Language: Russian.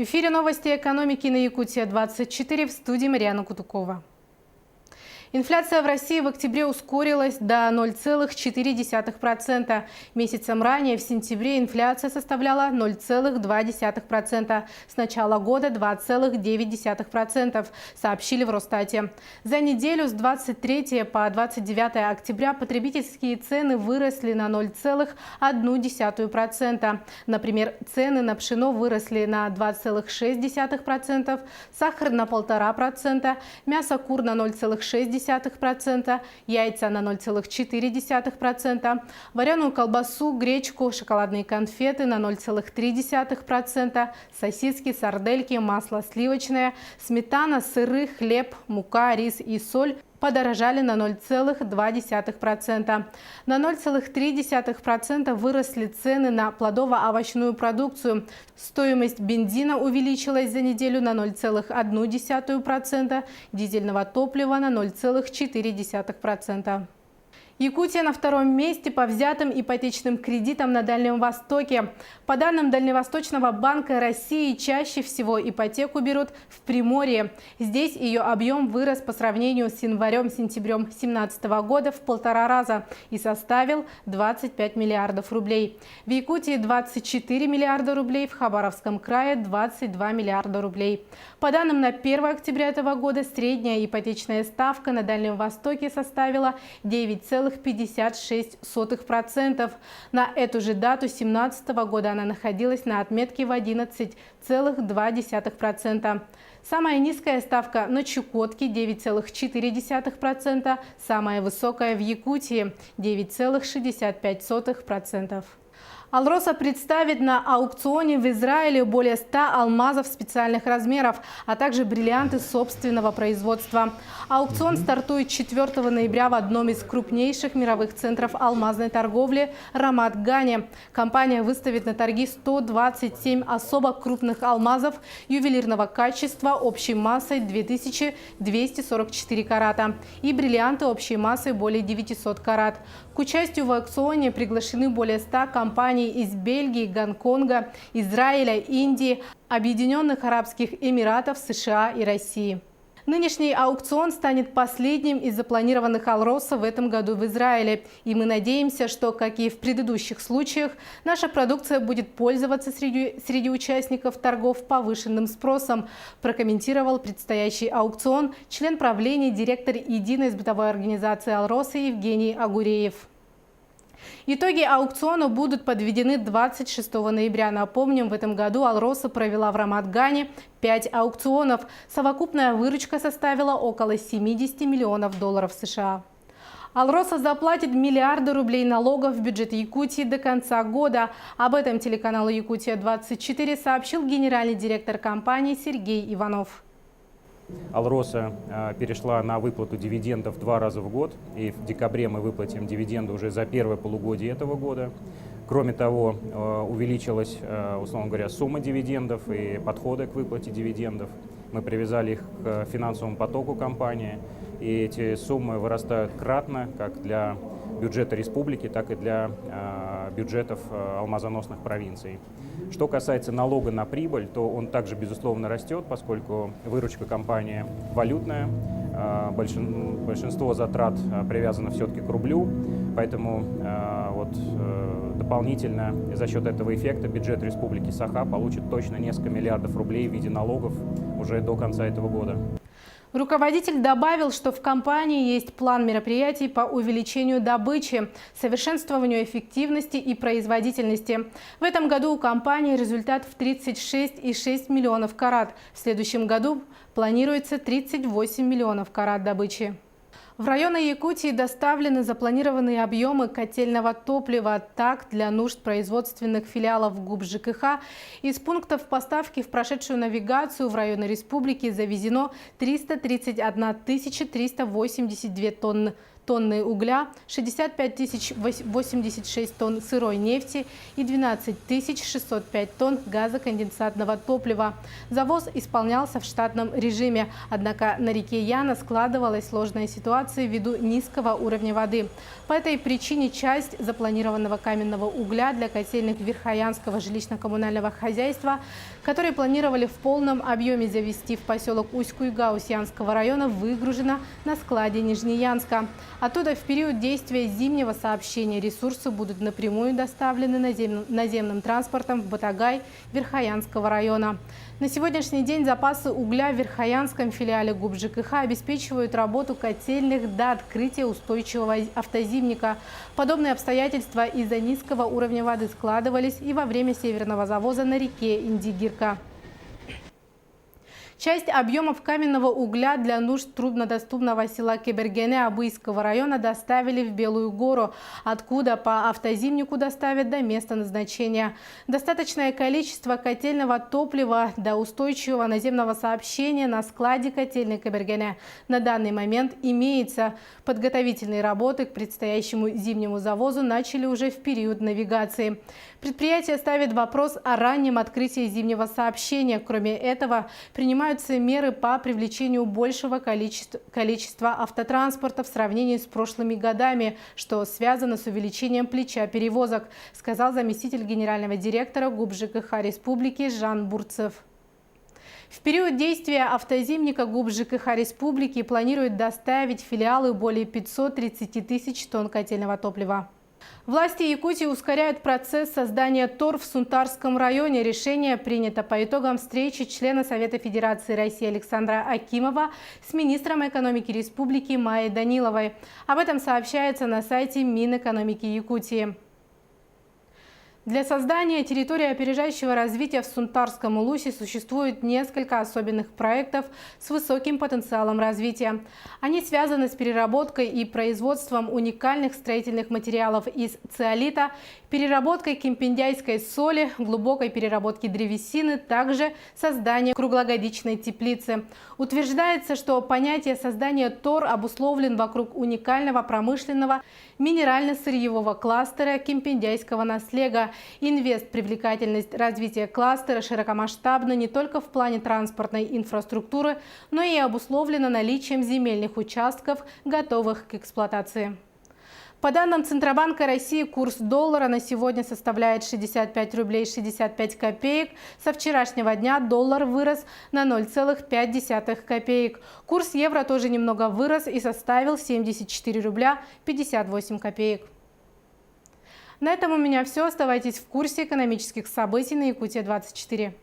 эфире новости экономики на Якутия-24, в студии Марьяна Кутукова. Инфляция в России в октябре ускорилась до 0,4%. Месяцем ранее, в сентябре, инфляция составляла 0,2%. С начала года 2,9%, сообщили в Росстате. За неделю с 23 по 29 октября потребительские цены выросли на 0,1%. Например, цены на пшено выросли на 2,6%, сахар на 1,5%, мясо кур на 0,6%, яйца на 0,4%, вареную колбасу, гречку, шоколадные конфеты на 0,3%, сосиски, сардельки, масло сливочное, сметана, сыры, хлеб, мука, рис и соль подорожали на 0,2%. На 0,3% выросли цены на плодово-овощную продукцию. Стоимость бензина увеличилась за неделю на 0,1%, дизельного топлива на 0,4%. Якутия на втором месте по взятым ипотечным кредитам на Дальнем Востоке. По данным Дальневосточного банка России, чаще всего ипотеку берут в Приморье. Здесь ее объем вырос по сравнению с январем-сентябрем 2017 года в 1,5 раза и составил 25 миллиардов рублей. В Якутии 24 миллиарда рублей, в Хабаровском крае 22 миллиарда рублей. По данным на 1 октября этого года, средняя ипотечная ставка на Дальнем Востоке составила 9,56%. На эту же дату 2017 года она находилась на отметке в 11,2%. Самая низкая ставка на Чукотке – 9,4%, самая высокая в Якутии – 9,65%. Алроса представит на аукционе в Израиле более 100 алмазов специальных размеров, а также бриллианты собственного производства. Аукцион стартует 4 ноября в одном из крупнейших мировых центров алмазной торговли – Рамат-Гане. Компания выставит на торги 127 особо крупных алмазов ювелирного качества общей массой 2244 карата и бриллианты общей массой более 900 карат. К участию в аукционе приглашены более 100 компаний из Бельгии, Гонконга, Израиля, Индии, Объединенных Арабских Эмиратов, США и России. Нынешний аукцион станет последним из запланированных Алроса в этом году в Израиле. И мы надеемся, что, как и в предыдущих случаях, наша продукция будет пользоваться среди участников торгов повышенным спросом, прокомментировал предстоящий аукцион член правления, директор единой сбытовой организации Алроса Евгений Агуреев. Итоги аукциона будут подведены 26 ноября. Напомним, в этом году Алроса провела в Рамат-Гане 5 аукционов. Совокупная выручка составила около 70 миллионов долларов США. Алроса заплатит миллиарды рублей налогов в бюджет Якутии до конца года. Об этом телеканалу Якутия-24 сообщил генеральный директор компании Сергей Иванов. Алроса перешла на выплату дивидендов 2 раза в год, и в декабре мы выплатим дивиденды уже за первое полугодие этого года. Кроме того, увеличилась, условно говоря, сумма дивидендов и подходы к выплате дивидендов. Мы привязали их к финансовому потоку компании, и эти суммы вырастают кратно как для бюджета республики, так и для бюджетов алмазоносных провинций. Что касается налога на прибыль, то он также, безусловно, растет, поскольку выручка компании валютная, большинство затрат привязано все-таки к рублю, поэтому дополнительно за счет этого эффекта бюджет республики Саха получит точно несколько миллиардов рублей в виде налогов уже до конца этого года. Руководитель добавил, что в компании есть план мероприятий по увеличению добычи, совершенствованию эффективности и производительности. В этом году у компании результат в 36,6 миллионов карат. В следующем году планируется 38 миллионов карат добычи. В районы Якутии доставлены запланированные объемы котельного топлива. Так, для нужд производственных филиалов ГУП ЖКХ из пунктов поставки в прошедшую навигацию в районы республики завезено 331 382 тонны угля, 65 086 тонн сырой нефти и 12 605 тонн газоконденсатного топлива. Завоз исполнялся в штатном режиме. Однако на реке Яна складывалась сложная ситуация ситуации ввиду низкого уровня воды. По этой причине часть запланированного каменного угля для котельных Верхоянского жилищно-коммунального хозяйства, которые планировали в полном объеме завести в поселок Усть-Куйга Устьянского района, выгружена на складе Нижнеянска. Оттуда в период действия зимнего сообщения ресурсы будут напрямую доставлены наземным транспортом в Батагай Верхоянского района. На сегодняшний день запасы угля в Верхоянском филиале ГУП ЖКХ обеспечивают работу котельных до открытия устойчивого автозимника. Подобные обстоятельства из-за низкого уровня воды складывались и во время северного завоза на реке Индигирка. Часть объемов каменного угля для нужд труднодоступного села Кебергене Абыйского района доставили в Белую гору, откуда по автозимнику доставят до места назначения. Достаточное количество котельного топлива до устойчивого наземного сообщения на складе котельной Кебергене на данный момент имеется. Подготовительные работы к предстоящему зимнему завозу начали уже в период навигации. Предприятие ставит вопрос о раннем открытии зимнего сообщения. Кроме этого, принимаются меры по привлечению большего количества автотранспорта в сравнении с прошлыми годами, что связано с увеличением плеча перевозок, сказал заместитель генерального директора ГУП ЖКХ Республики Жан Бурцев. В период действия автозимника ГУП ЖКХ Республики планирует доставить в филиалы более 530 тысяч тонн котельного топлива. Власти Якутии ускоряют процесс создания ТОР в Сунтарском районе. Решение принято по итогам встречи члена Совета Федерации России Александра Акимова с министром экономики республики Майей Даниловой. Об этом сообщается на сайте Минэкономики Якутии. Для создания территории опережающего развития в Сунтарском улусе существует несколько особенных проектов с высоким потенциалом развития. Они связаны с переработкой и производством уникальных строительных материалов из циолита, переработкой кемпиндяйской соли, глубокой переработки древесины, также созданием круглогодичной теплицы. Утверждается, что понятие создания ТОР обусловлен вокруг уникального промышленного минерально-сырьевого кластера кемпиндяйского наслега. Привлекательность развития кластера широкомасштабна не только в плане транспортной инфраструктуры, но и обусловлена наличием земельных участков, готовых к эксплуатации. По данным Центробанка России, курс доллара на сегодня составляет 65 рублей 65 копеек. Со вчерашнего дня доллар вырос на 0,5 копеек. Курс евро тоже немного вырос и составил 74 рубля 58 копеек. На этом у меня все. Оставайтесь в курсе экономических событий на Якутия-24.